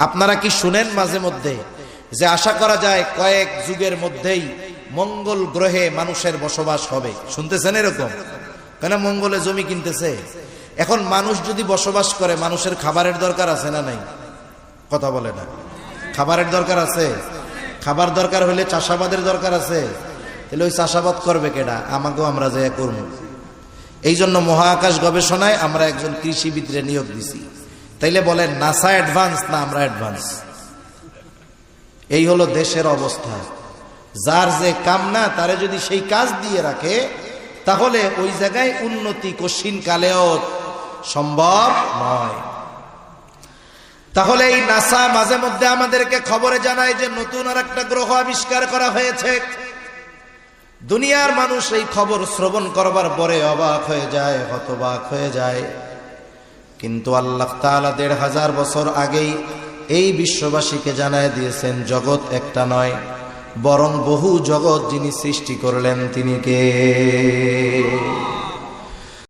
আপনারা কি শুনেন মাঝে মধ্যে যে আশা করা যায় কয়েক যুগের মধ্যেই মঙ্গল গ্রহে মানুষের বসবাস হবে? শুনতেছেন এরকম? কেন মঙ্গলে জমি কিনতেছে। এখন মানুষ যদি বসবাস করে, মানুষের খাবারের দরকার আছে না নাই? কথা বলে না। খাবারের দরকার আছে। খাবার দরকার হলে চাষাবাদের দরকার আছে। তাহলে ওই চাষাবাদ করবে কেডা? আমাকেও আমরা যে করব। এই জন্য মহাকাশ গবেষণায় আমরা একজন কৃষিবিদরে নিয়োগ দিছি। তাইলে বলেন নাসা অ্যাডভান্স না আমরা অ্যাডভান্স? এই হলো দেশের অবস্থা। যার যে কাম না, তারে যদি সেই কাজ দিয়ে রাখে, তাহলে ওই জায়গায় উন্নতি কঠিন কালেও সম্ভব নয়। তাহলে এই নাসা মাঝে মধ্যে আমাদেরকে খবরে জানায় যে নতুন আর একটা গ্রহ আবিষ্কার করা হয়েছে। দুনিয়ার মানুষ এই খবর শ্রবণ করবার পরে অবাক হয়ে যায়, হতবাক হয়ে যায়। কিন্তু আল্লাহ তাআলা ১৫০০ বছর আগেই এই বিশ্ববাসীকে জানায় দিয়েছেন জগৎ একটা নয়, বরং বহু জগৎ যিনি সৃষ্টি করলেন তিনি কে?